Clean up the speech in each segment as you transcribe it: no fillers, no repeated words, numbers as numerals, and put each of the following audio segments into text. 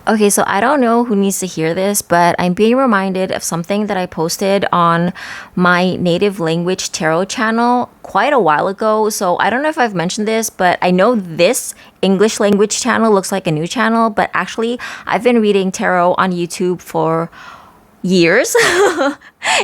Okay, so I don't know who needs to hear this, but I'm being reminded of something that I posted on my native language tarot channel quite a while ago. So I don't know if I've mentioned this, but I know this English language channel looks like a new channel, but actually, I've been reading tarot on YouTube for years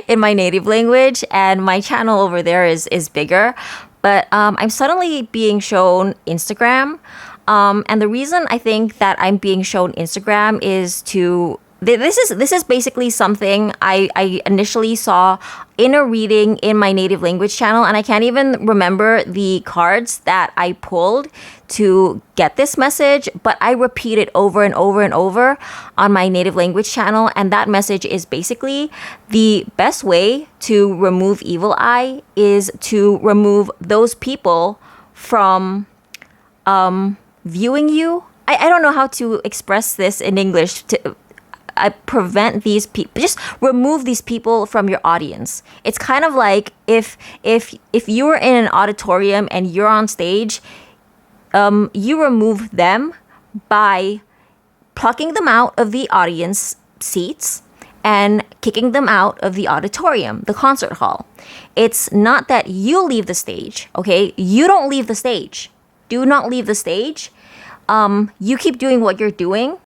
in my native language, and my channel over there is bigger. But I'm suddenly being shown Instagram, and the reason I think that I'm being shown Instagram is to this is basically something I initially saw in a reading in my native language channel, and I can't even remember the cards that I pulled to get this message, but I repeat it over and over and over on my native language channel, and that message is basically the best way to remove evil eye is to remove those people from viewing you. I don't know how to express this in English. To I prevent these people, just remove these people from your audience. It's kind of like if you were in an auditorium and you're on stage, you remove them by plucking them out of the audience seats and kicking them out of the auditorium, the concert hall. It's not that you leave the stage, okay? You don't leave the stage. Do not leave the stage. You keep doing what you're doing.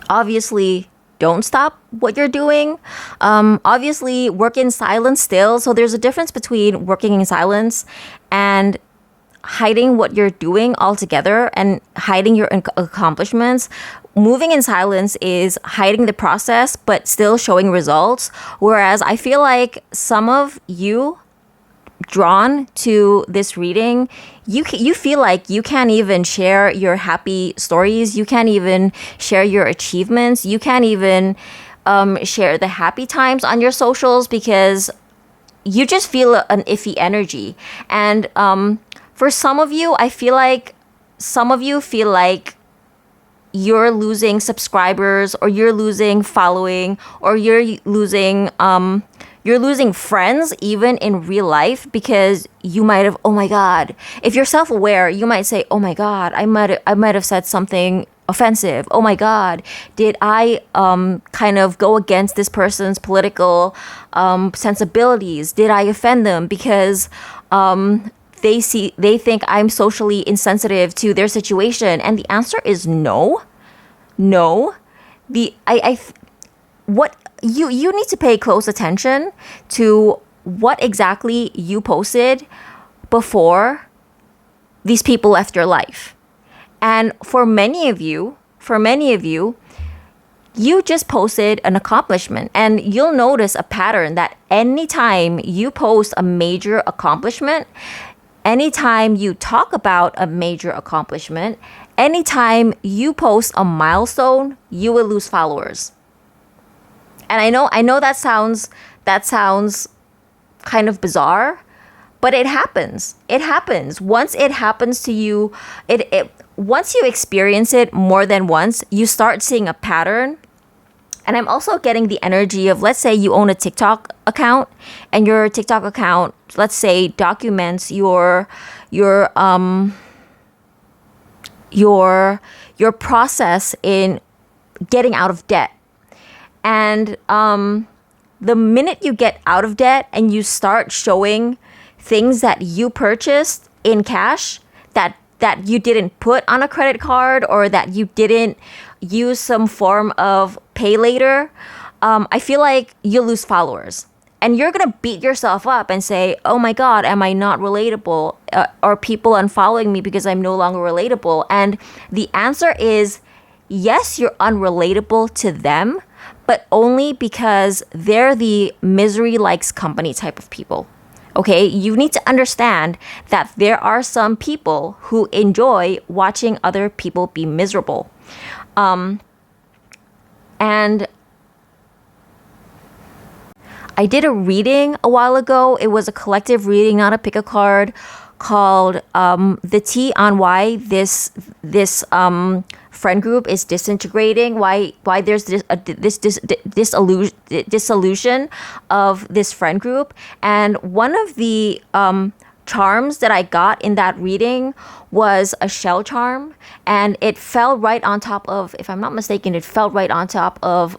Obviously, don't stop what you're doing. Obviously, work in silence still. So there's a difference between working in silence and hiding what you're doing altogether and hiding your accomplishments. Moving in silence is hiding the process but still showing results. Whereas I feel like some of you drawn to this reading, you feel like you can't even share your happy stories. You can't even share your achievements. You can't even share the happy times on your socials because you just feel an iffy energy. And for some of you, I feel like some of you feel like you're losing subscribers or you're losing following or you're losing friends even in real life because you might have, oh my God, if you're self-aware, you might say, oh my God, I might have said something offensive. Oh my God, did I kind of go against this person's political sensibilities? Did I offend them because they think I'm socially insensitive to their situation? And the answer is no. No. The I what you need to pay close attention to what exactly you posted before these people left your life. And for many of you, you just posted an accomplishment, and you'll notice a pattern that anytime you post a major accomplishment, anytime you talk about a major accomplishment, anytime you post a milestone, you will lose followers. And I know that sounds kind of bizarre, but it happens. It happens. Once it happens to you, it once you experience it more than once, you start seeing a pattern. And I'm also getting the energy of, let's say you own a TikTok account and your TikTok account, let's say, documents your process in getting out of debt. And the minute you get out of debt and you start showing things that you purchased in cash that you didn't put on a credit card or that you didn't use some form of pay later, I feel like you'll lose followers. And you're going to beat yourself up and say, oh my God, am I not relatable? Are people unfollowing me because I'm no longer relatable? And the answer is yes, you're unrelatable to them, but only because they're the misery likes company type of people. Okay, you need to understand that there are some people who enjoy watching other people be miserable. And I did a reading a while ago. It was a collective reading, not a pick a card, called "The Tea on Why This Friend Group is Disintegrating." Why there's dissolution of this friend group, and one of the charms that I got in that reading was a shell charm, and it fell right on top of, if I'm not mistaken, it fell right on top of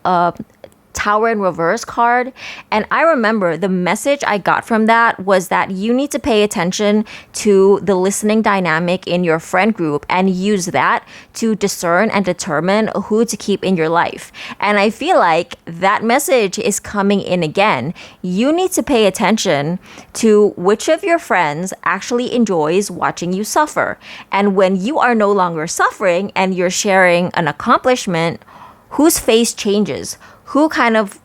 Tower in Reverse card. And I remember the message I got from that was that you need to pay attention to the listening dynamic in your friend group and use that to discern and determine who to keep in your life. And I feel like that message is coming in again. You need to pay attention to which of your friends actually enjoys watching you suffer. And when you are no longer suffering and you're sharing an accomplishment, whose face changes? Who kind of,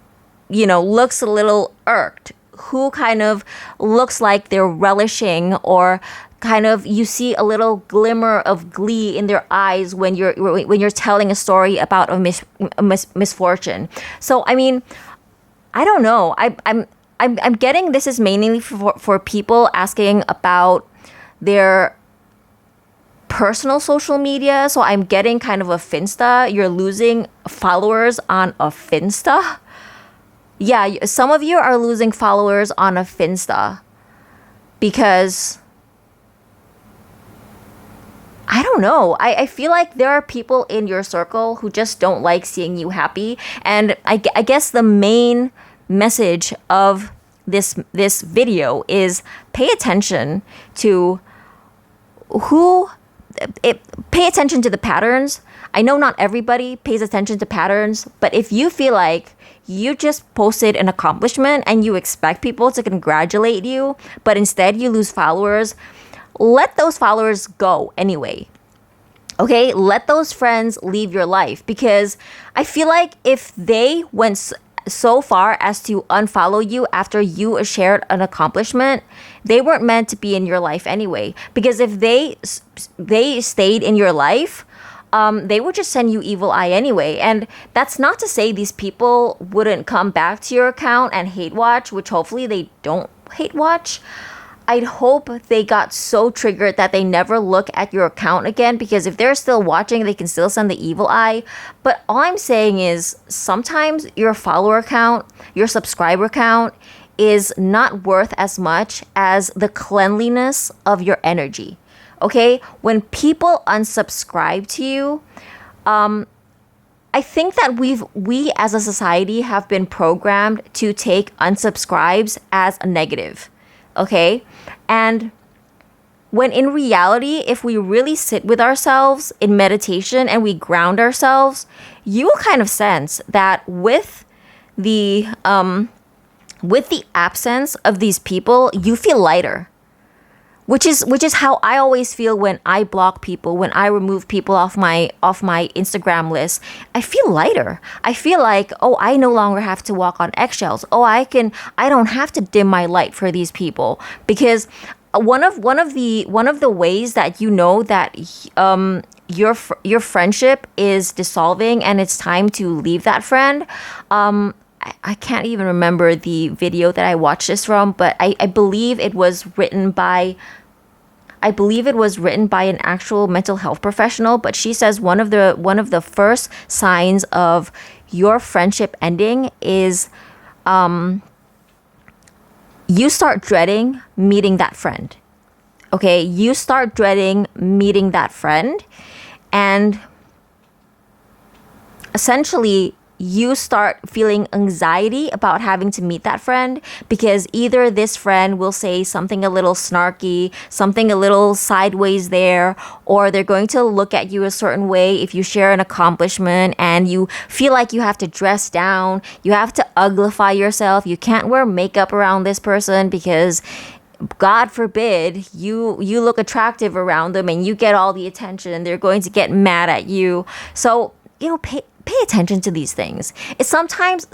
looks a little irked? Who kind of looks like they're relishing, or kind of you see a little glimmer of glee in their eyes when you're telling a story about a misfortune. So I mean, I don't know. I'm getting this is mainly for people asking about their personal social media. So I'm getting kind of a Finsta. You're losing followers on a Finsta. Yeah, some of you are losing followers on a Finsta because I don't know. I feel like there are people in your circle who just don't like seeing you happy. And I guess the main message of this video is pay attention to pay attention to the patterns. I know not everybody pays attention to patterns, but if you feel like you just posted an accomplishment and you expect people to congratulate you, but instead you lose followers, let those followers go anyway. Okay, let those friends leave your life, because I feel like if they went so far as to unfollow you after you shared an accomplishment, they weren't meant to be in your life anyway. Because if they stayed in your life, they would just send you evil eye anyway. And that's not to say these people wouldn't come back to your account and hate watch, which hopefully they don't hate watch. I'd hope they got so triggered that they never look at your account again, because if they're still watching, they can still send the evil eye. But all I'm saying is sometimes your follower count, your subscriber count is not worth as much as the cleanliness of your energy. Okay? When people unsubscribe to you, I think that we as a society have been programmed to take unsubscribes as a negative. Okay? And when in reality, if we really sit with ourselves in meditation and we ground ourselves, you will kind of sense that with the absence of these people, you feel lighter. Which is how I always feel when I block people, when I remove people off my Instagram list. I feel lighter. I feel like, oh, I no longer have to walk on eggshells. Oh, I don't have to dim my light for these people, because one of the ways that you know that your friendship is dissolving and it's time to leave that friend. I can't even remember the video that I watched this from, but I believe it was written by an actual mental health professional. But she says one of the first signs of your friendship ending is you start dreading meeting that friend. Okay, you start dreading meeting that friend, and essentially you start feeling anxiety about having to meet that friend, because either this friend will say something a little snarky, something a little sideways there, or they're going to look at you a certain way if you share an accomplishment and you feel like you have to dress down, you have to uglify yourself, you can't wear makeup around this person because God forbid you look attractive around them and you get all the attention, they're going to get mad at you. So, pay attention to these things. It's sometimes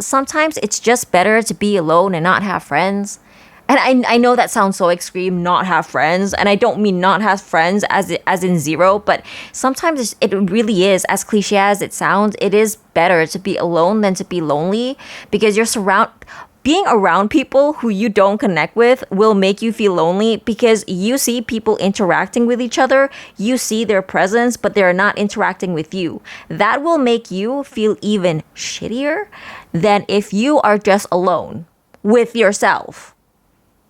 it's just better to be alone and not have friends. And I know that sounds so extreme, not have friends, and I don't mean not have friends as in zero, but sometimes it really is, as cliche as it sounds, it is better to be alone than to be lonely, because being around people who you don't connect with will make you feel lonely, because you see people interacting with each other, you see their presence, but they're not interacting with you. That will make you feel even shittier than if you are just alone with yourself.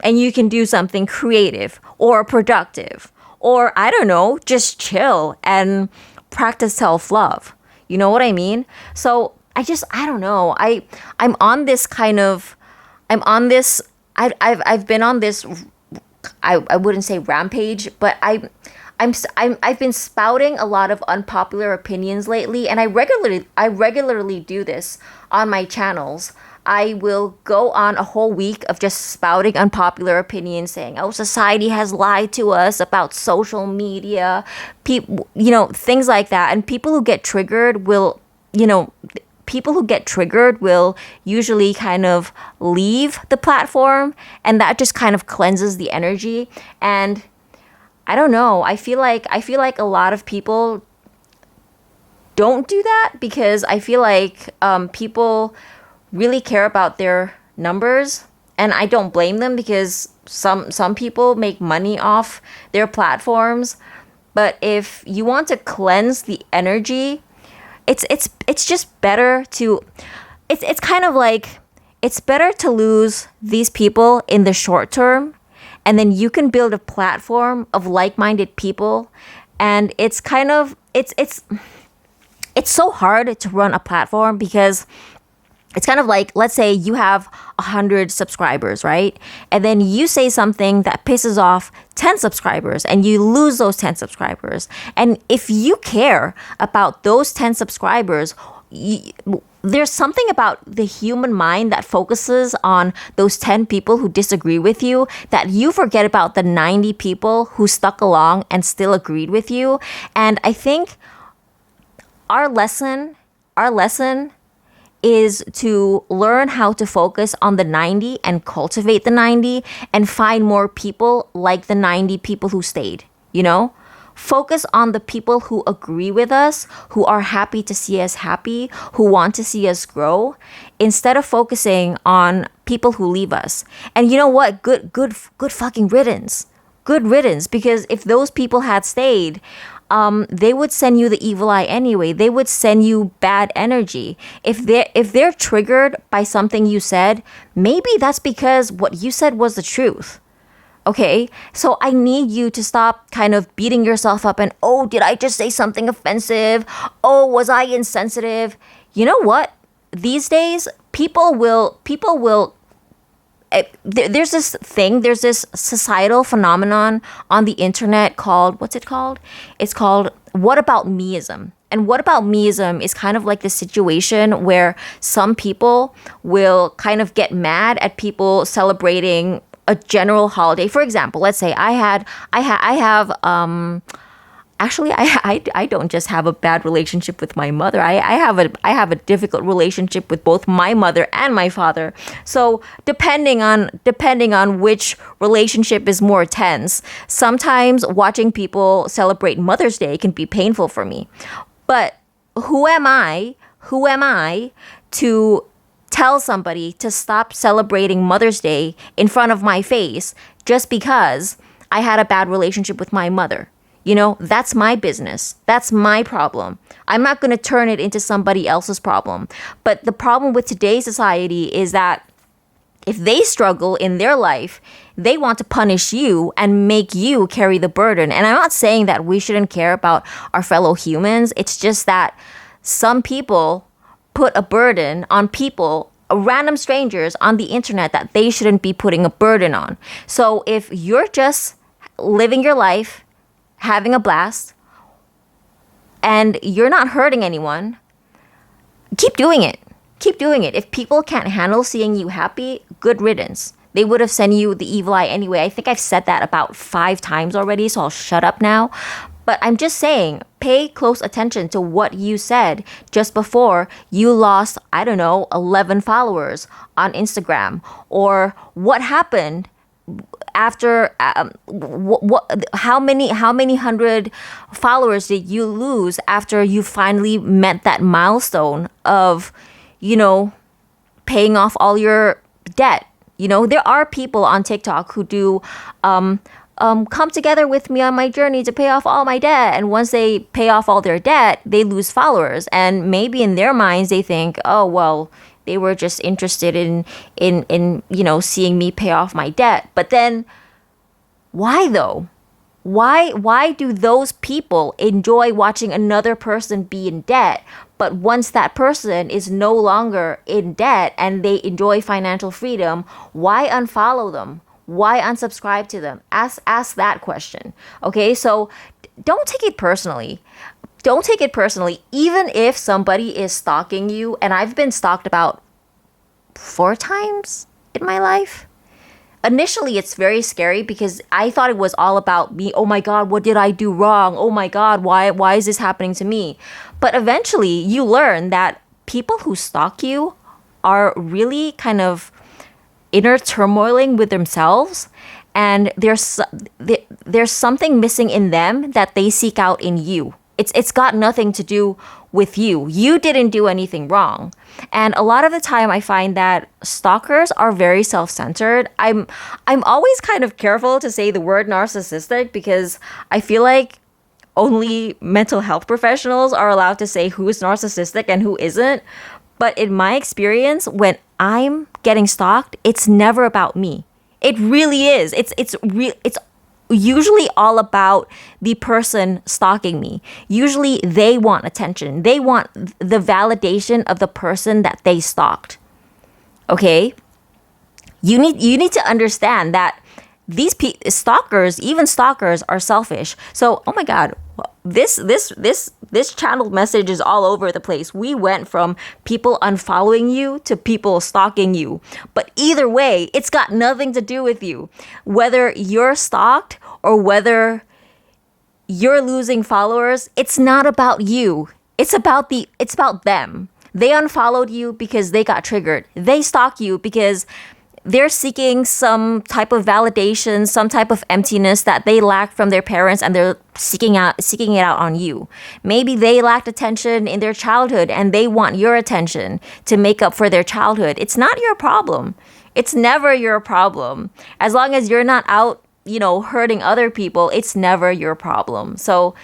and you can do something creative or productive, or I don't know, just chill and practice self-love. You know what I mean? So I don't know. I'm on this kind of, I'm on this, I've been on this, I wouldn't say rampage, but I've been spouting a lot of unpopular opinions lately, and I regularly do this on my channels. I will go on a whole week of just spouting unpopular opinions, saying, "Oh, society has lied to us about social media," people, things like that. And people who get triggered will, people who get triggered will usually kind of leave the platform, and that just kind of cleanses the energy. And I don't know. I feel like a lot of people don't do that because I feel like people really care about their numbers, and I don't blame them because some people make money off their platforms. But if you want to cleanse the energy, it's just better to, it's kind of like, it's better to lose these people in the short term, and then you can build a platform of like-minded people. And it's kind of, it's so hard to run a platform because it's kind of like, let's say you have 100 subscribers, right? And then you say something that pisses off 10 subscribers and you lose those 10 subscribers. And if you care about those 10 subscribers, there's something about the human mind that focuses on those 10 people who disagree with you, that you forget about the 90 people who stuck along and still agreed with you. And I think our lesson is to learn how to focus on the 90 and cultivate the 90 and find more people like the 90 people who stayed, Focus on the people who agree with us, who are happy to see us happy, who want to see us grow, instead of focusing on people who leave us. And you know what? Good fucking riddance. Good riddance, because if those people had stayed, they would send you the evil eye anyway. They would send you bad energy. If they're triggered by something you said, maybe that's because what you said was the truth. Okay, so I need you to stop kind of beating yourself up and, oh, did I just say something offensive? Oh, was I insensitive? You know what? These days, people will there's this societal phenomenon on the internet called, what's it called? It's called what about meism. And what about meism is kind of like the situation where some people will kind of get mad at people celebrating a general holiday. For example, let's say I don't just have a bad relationship with my mother. I have a difficult relationship with both my mother and my father. So depending on which relationship is more tense, sometimes watching people celebrate Mother's Day can be painful for me. But who am I to tell somebody to stop celebrating Mother's Day in front of my face just because I had a bad relationship with my mother? That's my business. That's my problem. I'm not going to turn it into somebody else's problem. But the problem with today's society is that if they struggle in their life, they want to punish you and make you carry the burden. And I'm not saying that we shouldn't care about our fellow humans. It's just that some people put a burden on people, random strangers on the internet, that they shouldn't be putting a burden on. So if you're just living your life, having a blast, and you're not hurting anyone, keep doing it. Keep doing it. If people can't handle seeing you happy, good riddance. They would have sent you the evil eye anyway. I think I've said that about 5 times already, so I'll shut up now. But I'm just saying, pay close attention to what you said just before you lost, 11 followers on Instagram. Or what happened after, how many hundred followers did you lose after you finally met that milestone of, paying off all your debt? There are people on TikTok who do come together with me on my journey to pay off all my debt. And once they pay off all their debt, they lose followers. And maybe in their minds, they think, oh, well, they were just interested in seeing me pay off my debt. But then why though? Why do those people enjoy watching another person be in debt? But once that person is no longer in debt and they enjoy financial freedom, why unfollow them? Why unsubscribe to them? Ask that question. Okay, so don't take it personally. Don't take it personally, even if somebody is stalking you. And I've been stalked about 4 times in my life. Initially, it's very scary because I thought it was all about me. Oh my God, what did I do wrong? Oh my God, why is this happening to me? But eventually, you learn that people who stalk you are really kind of inner turmoiling with themselves, and there's something missing in them that they seek out in you. It's got nothing to do with you. You didn't do anything wrong. And a lot of the time I find that stalkers are very self-centered. I'm always kind of careful to say the word narcissistic because I feel like only mental health professionals are allowed to say who is narcissistic and who isn't. But in my experience, when I'm getting stalked, it's never about me. It really is. It's usually all about the person stalking me. Usually they want attention. They want the validation of the person that they stalked. Okay? You need to understand that these stalkers, even stalkers, are selfish. So, oh my God, this channel message is all over the place. We went from people unfollowing you to people stalking you. But either way, it's got nothing to do with you. Whether you're stalked or whether you're losing followers, it's not about you. It's about them. They unfollowed you because they got triggered. They stalk you because they're seeking some type of validation, some type of emptiness that they lacked from their parents, and they're seeking it out on you. Maybe they lacked attention in their childhood and they want your attention to make up for their childhood. It's not your problem. It's never your problem. As long as you're not out, hurting other people, it's never your problem. So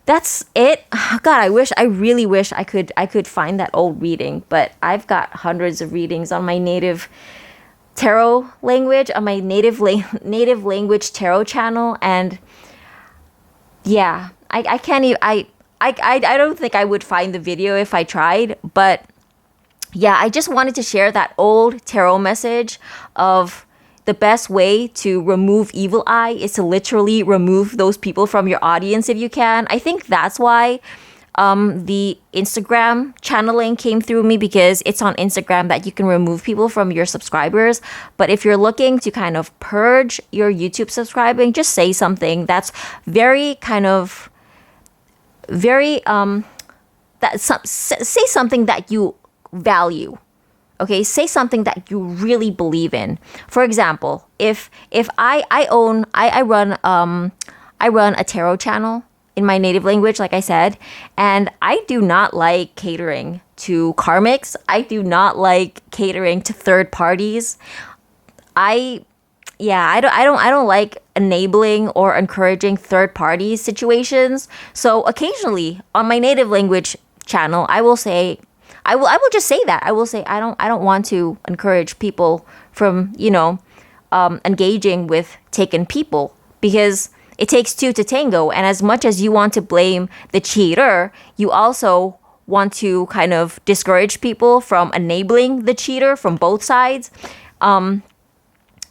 that's it. God, I really wish I could find that old reading, but I've got hundreds of readings on my native tarot language, on my native language tarot channel, and yeah, I can't even, I don't think I would find the video if I tried, but yeah, I just wanted to share that old tarot message of the best way to remove evil eye is to literally remove those people from your audience if you can. I think that's why the Instagram channeling came through me, because it's on Instagram that you can remove people from your subscribers. But if you're looking to kind of purge your YouTube subscribing, just say something that's very kind of very say something that you value. Okay, say something that you really believe in. For example, if I run a tarot channel in my native language, like I said, and I do not like catering to karmics. I do not like catering to third parties. I don't like enabling or encouraging third party situations. So occasionally on my native language channel, I will just say that. I will say I don't want to encourage people from, engaging with taken people, because it takes two to tango. And as much as you want to blame the cheater, you also want to kind of discourage people from enabling the cheater from both sides.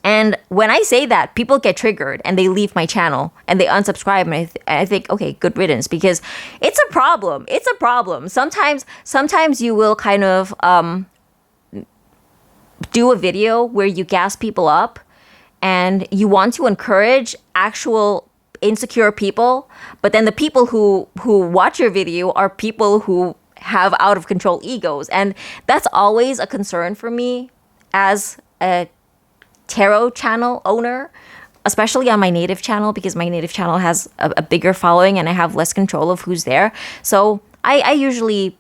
And when I say that, people get triggered and they leave my channel and they unsubscribe. And I think, okay, good riddance, because it's a problem. It's a problem. Sometimes you will kind of do a video where you gas people up and you want to encourage actual insecure people. But then the people who watch your video are people who have out of control egos. And that's always a concern for me as a tarot channel owner, especially on my native channel, because my native channel has a bigger following and I have less control of who's there. So I usually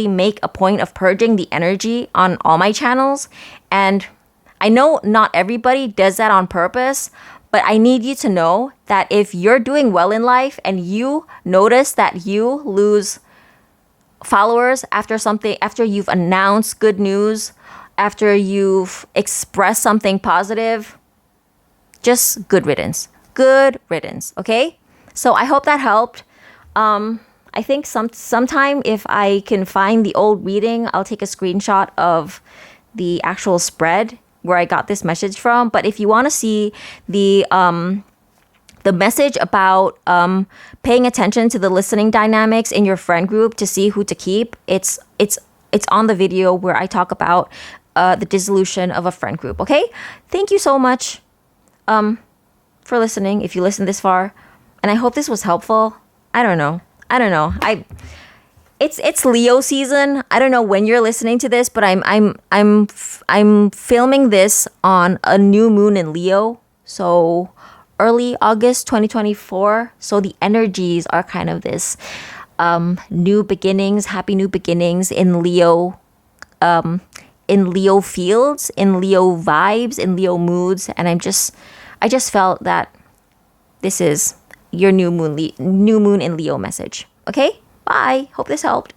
make a point of purging the energy on all my channels. And I know not everybody does that on purpose, But I need you to know that if you're doing well in life and you notice that you lose followers after you've announced good news, after you've expressed something positive, just good riddance. Good riddance, okay? So I hope that helped. I think sometime if I can find the old reading, I'll take a screenshot of the actual spread where I got this message from. But if you want to see the message about paying attention to the listening dynamics in your friend group to see who to keep, it's on the video where I talk about the dissolution of a friend group. Okay, thank you so much for listening. If you listened this far, and I hope this was helpful. I don't know. It's Leo season. I don't know when you're listening to this, but I'm filming this on a new moon in Leo. So early August 2024. So the energies are kind of this new beginnings, happy new beginnings in Leo fields, in Leo vibes, in Leo moods, and I just felt that this is your new moon in Leo message. Okay? Bye. Hope this helped.